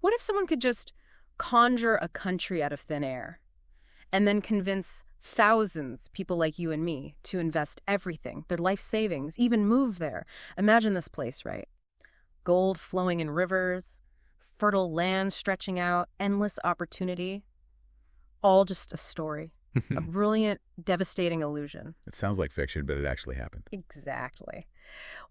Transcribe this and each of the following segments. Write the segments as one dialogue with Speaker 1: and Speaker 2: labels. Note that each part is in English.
Speaker 1: What if someone could just conjure a country out of thin air and then convince thousands, people like you and me, to invest everything, their life savings, even move there? Imagine this place, right? Gold flowing in rivers, fertile land stretching out, endless opportunity. All just a story. A brilliant, devastating illusion.
Speaker 2: It sounds like fiction, but it actually happened.
Speaker 1: Exactly.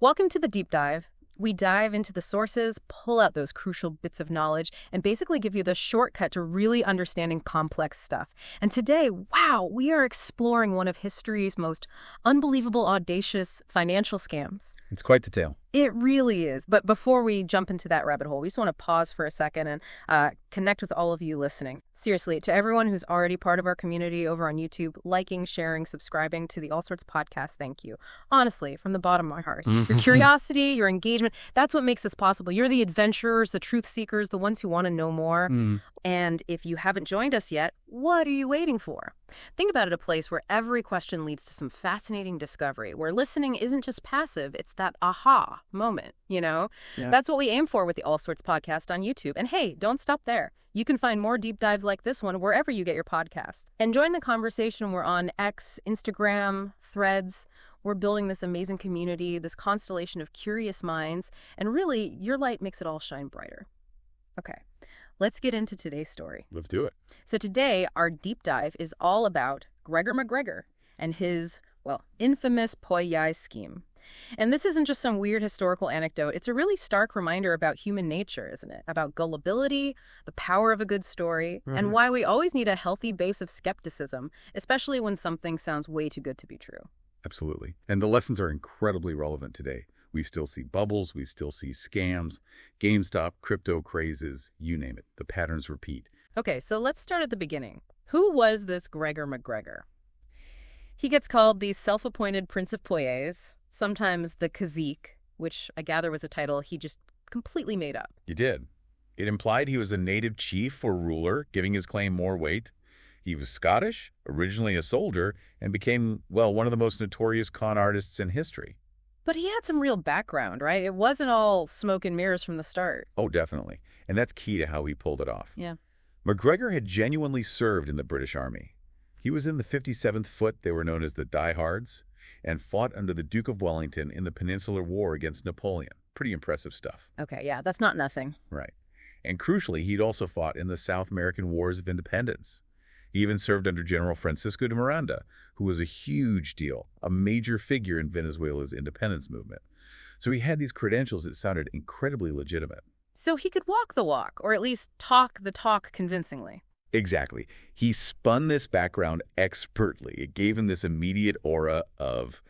Speaker 1: Welcome to the Deep Dive. We dive into the sources, pull out those crucial bits of knowledge, and basically give you the shortcut to really understanding complex stuff. And today, wow, we are exploring one of history's most unbelievable, audacious financial scams.
Speaker 2: It's quite the tale.
Speaker 1: It really is. But before we jump into that rabbit hole, we just want to pause for a second and connect with all of you listening. Seriously, to everyone who's already part of our community over on YouTube, liking, sharing, subscribing to the All Sorts podcast, thank you. Honestly, from the bottom of my heart. Your curiosity, your engagement, that's what makes this possible. You're the adventurers, the truth seekers, the ones who want to know more. And if you haven't joined us yet, what are you waiting for? Think about it, a place where every question leads to some fascinating discovery, where listening isn't just passive, it's that aha moment, you know?
Speaker 2: Yeah.
Speaker 1: That's what we aim for with the All Sorts podcast on YouTube. And hey, don't stop there. You can find more deep dives like this one wherever you get your podcasts. And join the conversation. We're on X, Instagram, Threads. We're building this amazing community, this constellation of curious minds, and really, your light makes it all shine brighter. Okay, let's get into today's story.
Speaker 2: Let's do it.
Speaker 1: So today, our deep dive is all about Gregor MacGregor and his, well, infamous Poyais scheme. And this isn't just some weird historical anecdote. It's a really stark reminder about human nature, isn't it? About gullibility, the power of a good story, and why we always need a healthy base of skepticism, especially when something sounds way too good to be true.
Speaker 2: Absolutely. And the lessons are incredibly relevant today. We still see bubbles, we still see scams, GameStop, crypto crazes, you name it. The patterns repeat.
Speaker 1: Okay, so let's start at the beginning. Who was this Gregor MacGregor? He gets called the self-appointed Prince of Poyais, sometimes the Cazique, which I gather was a title he just completely made up.
Speaker 2: You did. It implied he was a native chief or ruler, giving his claim more weight. He was Scottish, originally a soldier, and became, well, one of the most notorious con artists in history.
Speaker 1: But he had some real background, right? It wasn't all smoke and mirrors from the start.
Speaker 2: Oh, definitely. And that's key to how he pulled it off.
Speaker 1: Yeah.
Speaker 2: MacGregor had genuinely served in the British Army. He was in the 57th Foot, they were known as the Diehards, and fought under the Duke of Wellington in the Peninsular War against Napoleon. Pretty impressive stuff.
Speaker 1: Okay, yeah, that's not nothing.
Speaker 2: Right. And crucially, he'd also fought in the South American Wars of Independence. He even served under General Francisco de Miranda, who was a huge deal, a major figure in Venezuela's independence movement. So he had these credentials that sounded incredibly legitimate.
Speaker 1: So he could walk the walk, or at least talk the talk convincingly.
Speaker 2: Exactly. He spun this background expertly. It gave him this immediate aura of,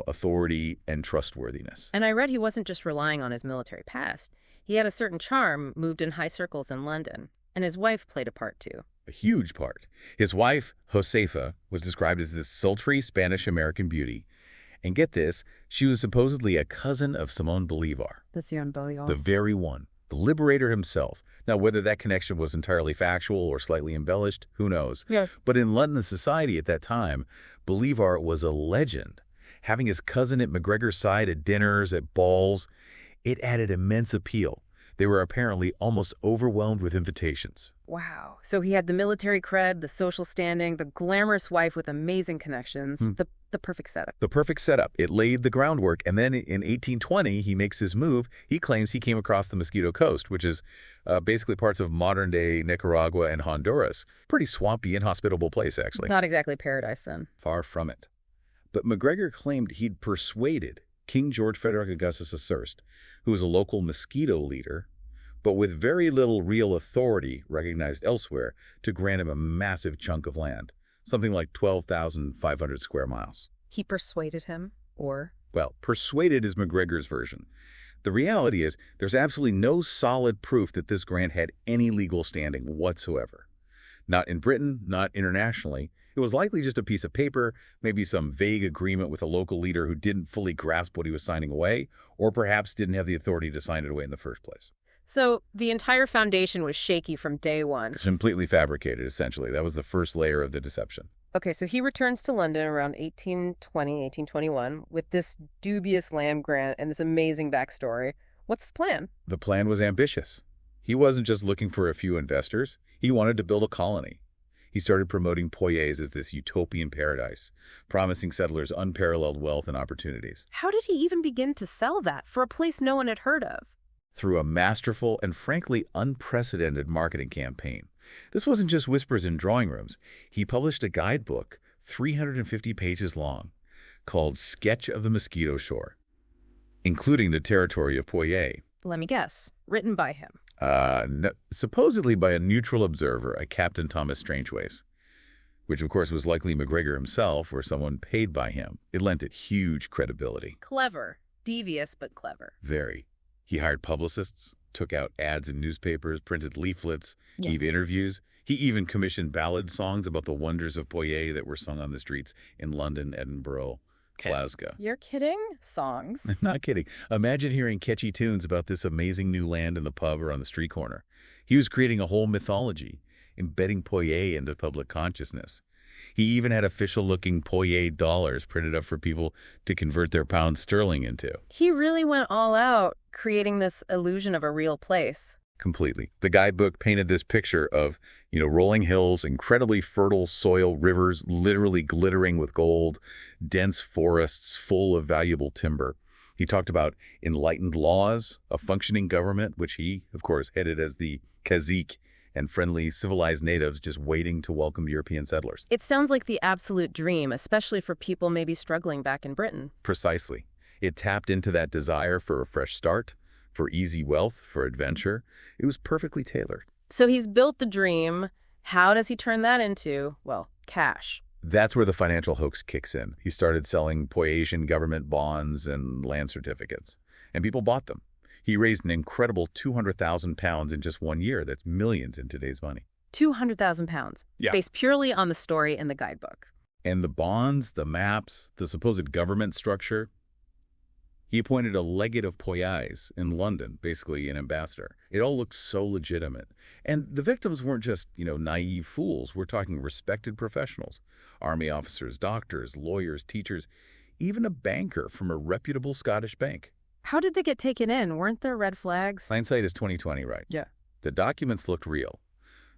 Speaker 2: authority and trustworthiness.
Speaker 1: And I read he wasn't just relying on his military past. He had a certain charm, moved in high circles in London. And his wife played a part, too.
Speaker 2: A huge part. His wife, Josefa, was described as this sultry Spanish-American beauty. And get this, she was supposedly a cousin of Simón Bolívar.
Speaker 1: The Simón Bolívar.
Speaker 2: The very one. The liberator himself. Now, whether that connection was entirely factual or slightly embellished, who knows?
Speaker 1: Yeah.
Speaker 2: But in London society at that time, Bolívar was a legend. Having his cousin at MacGregor's side at dinners, at balls, it added immense appeal. They were apparently almost overwhelmed with invitations.
Speaker 1: Wow. So he had the military cred, the social standing, the glamorous wife with amazing connections, the perfect setup.
Speaker 2: The perfect setup. It laid the groundwork. And then in 1820, he makes his move. He claims he came across the Mosquito Coast, which is basically parts of modern-day Nicaragua and Honduras. Pretty swampy, inhospitable place, actually.
Speaker 1: Not exactly paradise, then.
Speaker 2: Far from it. But MacGregor claimed he'd persuaded King George Frederick Augustus I, who was a local Mosquito leader, but with very little real authority recognized elsewhere, to grant him a massive chunk of land, something like 12,500 square miles.
Speaker 1: He persuaded him, or?
Speaker 2: Well, persuaded is MacGregor's version. The reality is there's absolutely no solid proof that this grant had any legal standing whatsoever. Not in Britain, not internationally. It was likely just a piece of paper, maybe some vague agreement with a local leader who didn't fully grasp what he was signing away, or perhaps didn't have the authority to sign it away in the first place.
Speaker 1: So the entire foundation was shaky from day one.
Speaker 2: Completely fabricated, essentially. That was the first layer of the deception.
Speaker 1: Okay, so he returns to London around 1820, 1821 with this dubious land grant and this amazing backstory. What's the plan?
Speaker 2: The plan was ambitious. He wasn't just looking for a few investors. He wanted to build a colony. He started promoting Poyais as this utopian paradise, promising settlers unparalleled wealth and opportunities.
Speaker 1: How did he even begin to sell that for a place no one had heard of?
Speaker 2: Through a masterful and frankly unprecedented marketing campaign. This wasn't just whispers in drawing rooms. He published a guidebook, 350 pages long, called Sketch of the Mosquito Shore, including the territory of Poyais.
Speaker 1: Let me guess. Written by him.
Speaker 2: No, supposedly by a neutral observer, a Captain Thomas Strangeways, which of course was likely MacGregor himself or someone paid by him. It lent it huge credibility.
Speaker 1: Clever. Devious, but clever.
Speaker 2: Very. He hired publicists, took out ads in newspapers, printed leaflets, gave interviews. He even commissioned ballad songs about the wonders of Poyais that were sung on the streets in London, Edinburgh, Glasgow.
Speaker 1: You're kidding? Songs?
Speaker 2: I'm not kidding. Imagine hearing catchy tunes about this amazing new land in the pub or on the street corner. He was creating a whole mythology, embedding Poyais into public consciousness. He even had official-looking Poyais dollars printed up for people to convert their pounds sterling into.
Speaker 1: He really went all out, creating this illusion of a real place.
Speaker 2: Completely. The guidebook painted this picture of, rolling hills, incredibly fertile soil, rivers literally glittering with gold, dense forests full of valuable timber. He talked about enlightened laws, a functioning government, which he, of course, headed as the cazique, and friendly, civilized natives just waiting to welcome European settlers.
Speaker 1: It sounds like the absolute dream, especially for people maybe struggling back in Britain.
Speaker 2: Precisely. It tapped into that desire for a fresh start, for easy wealth, for adventure. It was perfectly tailored.
Speaker 1: So he's built the dream. How does he turn that into, cash?
Speaker 2: That's where the financial hoax kicks in. He started selling Poyasian government bonds and land certificates, and people bought them. He raised an incredible £200,000 in just 1 year. That's millions in today's money.
Speaker 1: £200,000, based purely on the story in the guidebook.
Speaker 2: And the bonds, the maps, the supposed government structure. He appointed a legate of Poyais in London, basically an ambassador. It all looked so legitimate. And the victims weren't just, naive fools. We're talking respected professionals. Army officers, doctors, lawyers, teachers, even a banker from a reputable Scottish bank.
Speaker 1: How did they get taken in? Weren't there red flags?
Speaker 2: Hindsight is 20/20, right?
Speaker 1: Yeah.
Speaker 2: The documents looked real.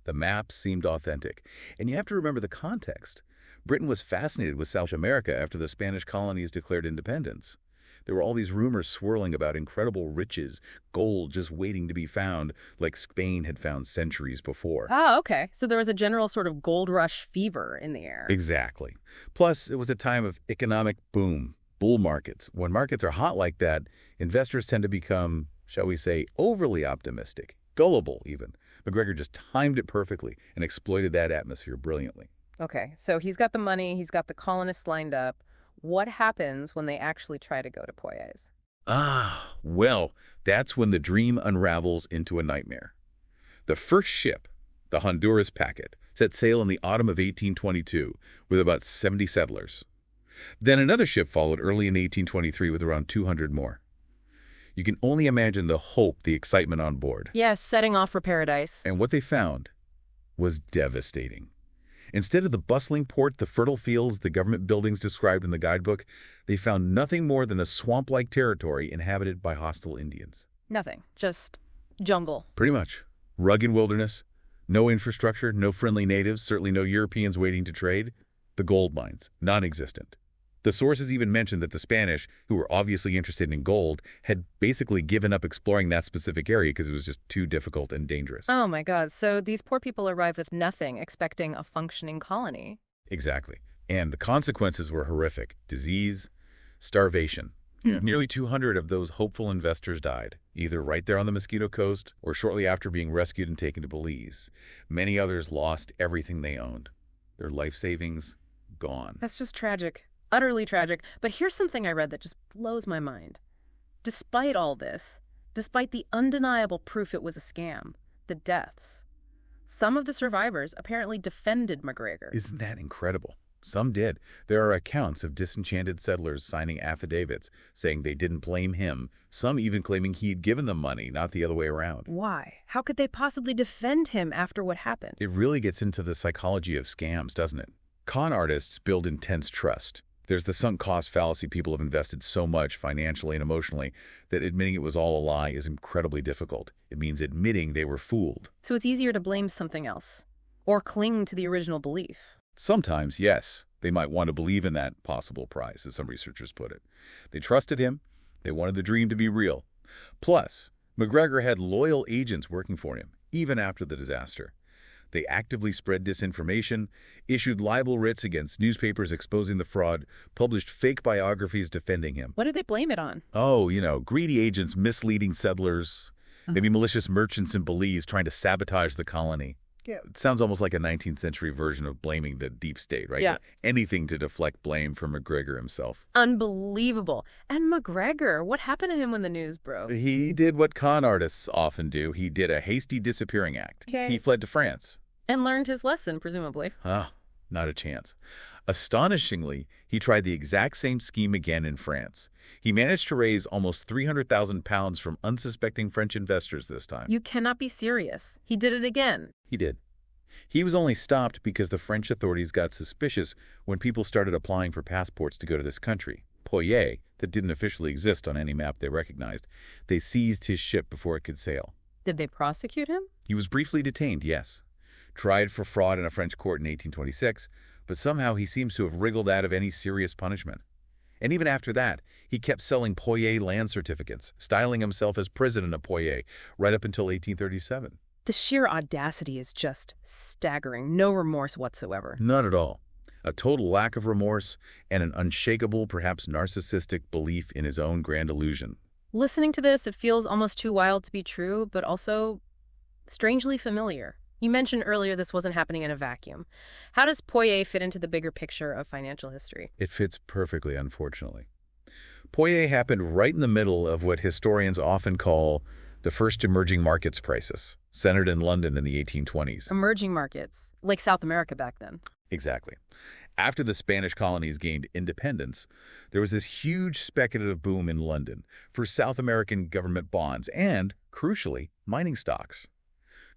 Speaker 2: The maps seemed authentic. And you have to remember the context. Britain was fascinated with South America after the Spanish colonies declared independence. There were all these rumors swirling about incredible riches, gold just waiting to be found, like Spain had found centuries before.
Speaker 1: Oh, okay. So there was a general sort of gold rush fever in the air.
Speaker 2: Exactly. Plus, it was a time of economic boom, bull markets. When markets are hot like that, investors tend to become, shall we say, overly optimistic, gullible even. MacGregor just timed it perfectly and exploited that atmosphere brilliantly.
Speaker 1: Okay, so he's got the money, he's got the colonists lined up. What happens when they actually try to go to Poyais?
Speaker 2: Well, that's when the dream unravels into a nightmare. The first ship, the Honduras packet, set sail in the autumn of 1822 with about 70 settlers. Then another ship followed early in 1823 with around 200 more. You can only imagine the hope, the excitement on board.
Speaker 1: Yes, setting off for paradise.
Speaker 2: And what they found was devastating. Instead of the bustling port, the fertile fields, the government buildings described in the guidebook, they found nothing more than a swamp-like territory inhabited by hostile Indians.
Speaker 1: Nothing. Just jungle.
Speaker 2: Pretty much. Rugged wilderness, no infrastructure, no friendly natives, certainly no Europeans waiting to trade. The gold mines, non-existent. The sources even mentioned that the Spanish, who were obviously interested in gold, had basically given up exploring that specific area because it was just too difficult and dangerous.
Speaker 1: Oh my God, so these poor people arrived with nothing, expecting a functioning colony.
Speaker 2: Exactly. And the consequences were horrific. Disease, starvation. Nearly 200 of those hopeful investors died, either right there on the Mosquito Coast or shortly after being rescued and taken to Belize. Many others lost everything they owned. Their life savings, gone.
Speaker 1: That's just tragic. Utterly tragic. But here's something I read that just blows my mind. Despite all this, despite the undeniable proof it was a scam, the deaths, some of the survivors apparently defended MacGregor.
Speaker 2: Isn't that incredible? Some did. There are accounts of disenchanted settlers signing affidavits saying they didn't blame him, some even claiming he'd given them money, not the other way around.
Speaker 1: Why? How could they possibly defend him after what happened?
Speaker 2: It really gets into the psychology of scams, doesn't it? Con artists build intense trust. There's the sunk cost fallacy. People have invested so much financially and emotionally that admitting it was all a lie is incredibly difficult. It means admitting they were fooled.
Speaker 1: So it's easier to blame something else or cling to the original belief.
Speaker 2: Sometimes, yes, they might want to believe in that possible prize, as some researchers put it. They trusted him. They wanted the dream to be real. Plus, MacGregor had loyal agents working for him, even after the disaster. They actively spread disinformation, issued libel writs against newspapers exposing the fraud, published fake biographies defending him.
Speaker 1: What did they blame it on?
Speaker 2: Oh, greedy agents misleading settlers, maybe malicious merchants in Belize trying to sabotage the colony. Yeah. It sounds almost like a 19th century version of blaming the deep state, right?
Speaker 1: Yeah.
Speaker 2: Anything to deflect blame from MacGregor himself.
Speaker 1: Unbelievable. And MacGregor, what happened to him when the news broke?
Speaker 2: He did what con artists often do. He did a hasty disappearing act.
Speaker 1: Okay.
Speaker 2: He fled to France.
Speaker 1: And learned his lesson, presumably.
Speaker 2: Not a chance. Astonishingly, he tried the exact same scheme again in France. He managed to raise almost £300,000 from unsuspecting French investors this time.
Speaker 1: You cannot be serious. He did it again.
Speaker 2: He did. He was only stopped because the French authorities got suspicious when people started applying for passports to go to this country. Poyais, that didn't officially exist on any map they recognized. They seized his ship before it could sail.
Speaker 1: Did they prosecute him?
Speaker 2: He was briefly detained, yes. Tried for fraud in a French court in 1826, but somehow he seems to have wriggled out of any serious punishment. And even after that, he kept selling Poyais land certificates, styling himself as president of Poyais, right up until 1837.
Speaker 1: The sheer audacity is just staggering. No remorse whatsoever.
Speaker 2: None at all. A total lack of remorse and an unshakable, perhaps narcissistic belief in his own grand illusion.
Speaker 1: Listening to this, it feels almost too wild to be true, but also strangely familiar. You mentioned earlier this wasn't happening in a vacuum. How does Poyais fit into the bigger picture of financial history?
Speaker 2: It fits perfectly, unfortunately. Poyais happened right in the middle of what historians often call the first emerging markets crisis, centered in London in the 1820s.
Speaker 1: Emerging markets, like South America back then.
Speaker 2: Exactly. After the Spanish colonies gained independence, there was this huge speculative boom in London for South American government bonds and, crucially, mining stocks.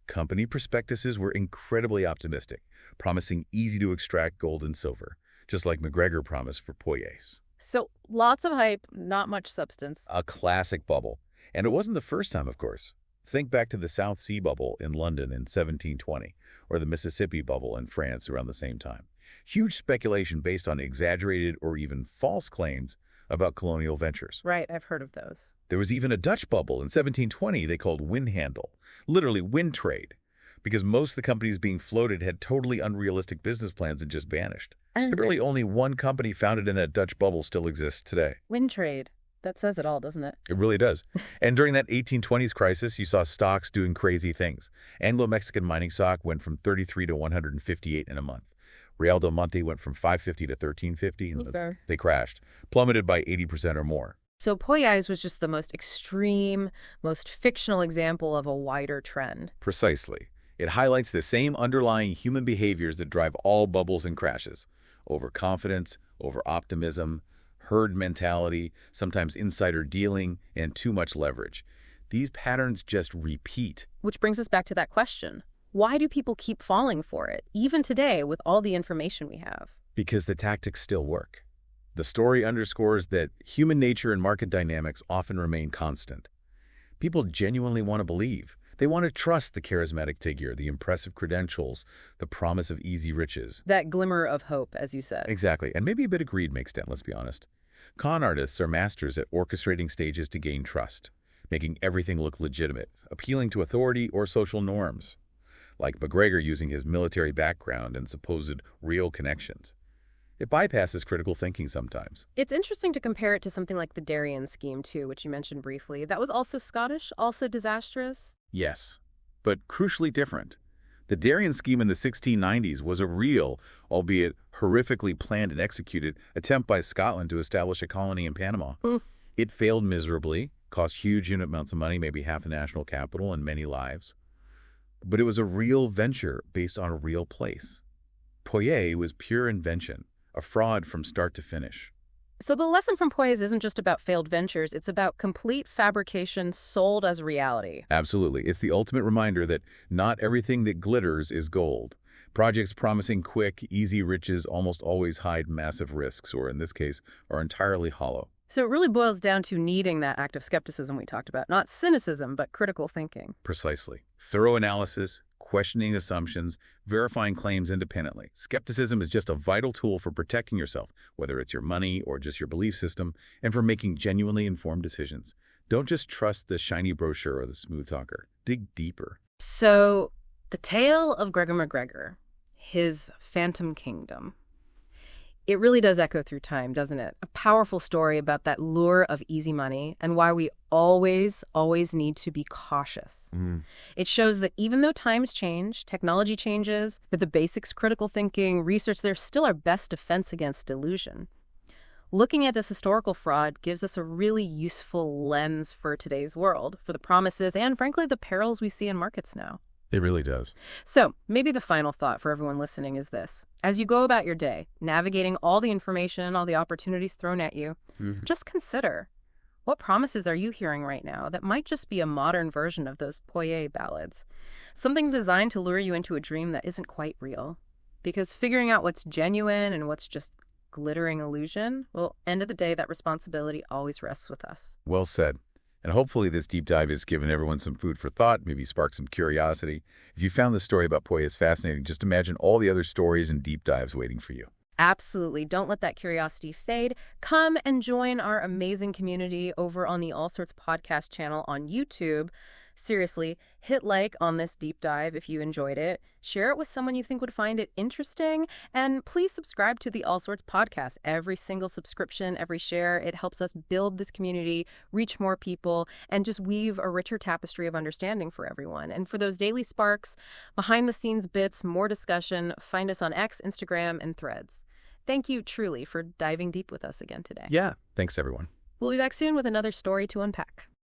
Speaker 2: Company prospectuses were incredibly optimistic, promising easy-to-extract gold and silver, just like MacGregor promised for Poyais.
Speaker 1: So lots of hype, not much substance.
Speaker 2: A classic bubble. And it wasn't the first time, of course. Think back to the South Sea bubble in London in 1720, or the Mississippi bubble in France around the same time. Huge speculation based on exaggerated or even false claims about colonial ventures.
Speaker 1: Right, I've heard of those.
Speaker 2: There was even a Dutch bubble in 1720 they called windhandel, literally wind trade, because most of the companies being floated had totally unrealistic business plans and just vanished. Literally only one company founded in that Dutch bubble still exists today.
Speaker 1: Wind trade. That says it all, doesn't it?
Speaker 2: It really does. And during that 1820s crisis, you saw stocks doing crazy things. Anglo-Mexican mining stock went from 33 to 158 in a month. Real del Monte went from 550 to 1350, and they crashed, plummeted by 80% or more.
Speaker 1: So Poyais was just the most extreme, most fictional example of a wider trend.
Speaker 2: Precisely. It highlights the same underlying human behaviors that drive all bubbles and crashes. Overconfidence, over-optimism, herd mentality, sometimes insider dealing, and too much leverage. These patterns just repeat.
Speaker 1: Which brings us back to that question. Why do people keep falling for it, even today with all the information we have?
Speaker 2: Because the tactics still work. The story underscores that human nature and market dynamics often remain constant. People genuinely want to believe. They want to trust the charismatic figure, the impressive credentials, the promise of easy riches.
Speaker 1: That glimmer of hope, as you said.
Speaker 2: Exactly. And maybe a bit of greed makes sense, let's be honest. Con artists are masters at orchestrating stages to gain trust, making everything look legitimate, appealing to authority or social norms. Like MacGregor using his military background and supposed real connections. It bypasses critical thinking sometimes.
Speaker 1: It's interesting to compare it to something like the Darien scheme, too, which you mentioned briefly. That was also Scottish, also disastrous.
Speaker 2: Yes, but crucially different. The Darien scheme in the 1690s was a real, albeit horrifically planned and executed, attempt by Scotland to establish a colony in Panama. It failed miserably, cost huge unit amounts of money, maybe half the national capital, and many lives. But it was a real venture based on a real place. Poyais was pure invention, a fraud from start to finish.
Speaker 1: So the lesson from Poyais isn't just about failed ventures, it's about complete fabrication sold as reality.
Speaker 2: Absolutely. It's the ultimate reminder that not everything that glitters is gold. Projects promising quick, easy riches almost always hide massive risks, or in this case, are entirely hollow.
Speaker 1: So it really boils down to needing that active skepticism we talked about. Not cynicism, but critical thinking.
Speaker 2: Precisely. Thorough analysis, questioning assumptions, verifying claims independently. Skepticism is just a vital tool for protecting yourself, whether it's your money or just your belief system, and for making genuinely informed decisions. Don't just trust the shiny brochure or the smooth talker. Dig deeper.
Speaker 1: So, the tale of Gregor MacGregor, his phantom kingdom. It really does echo through time, doesn't it? A powerful story about that lure of easy money and why we always need to be cautious. It shows that even though times change, technology changes, that the basics, critical thinking, research, they're still our best defense against delusion. Looking at this historical fraud gives us a really useful lens for today's world, for the promises and, frankly, the perils we see in markets now.
Speaker 2: It really does.
Speaker 1: So maybe the final thought for everyone listening is this. As you go about your day, navigating all the information, all the opportunities thrown at you, just consider, what promises are you hearing right now that might just be a modern version of those Poyais ballads? Something designed to lure you into a dream that isn't quite real. Because figuring out what's genuine and what's just glittering illusion, well, end of the day, that responsibility always rests with us.
Speaker 2: Well said. And hopefully this deep dive has given everyone some food for thought, maybe sparked some curiosity. If you found this story about Poyais fascinating, just imagine all the other stories and deep dives waiting for you.
Speaker 1: Absolutely. Don't let that curiosity fade. Come and join our amazing community over on the All Sorts podcast channel on YouTube. Seriously, hit like on this deep dive if you enjoyed it. Share it with someone you think would find it interesting. And please subscribe to the All Sorts podcast. Every single subscription, every share, it helps us build this community, reach more people, and just weave a richer tapestry of understanding for everyone. And for those daily sparks, behind-the-scenes bits, more discussion, find us on X, Instagram, and Threads. Thank you, truly, for diving deep with us again today.
Speaker 2: Yeah. Thanks, everyone.
Speaker 1: We'll be back soon with another story to unpack.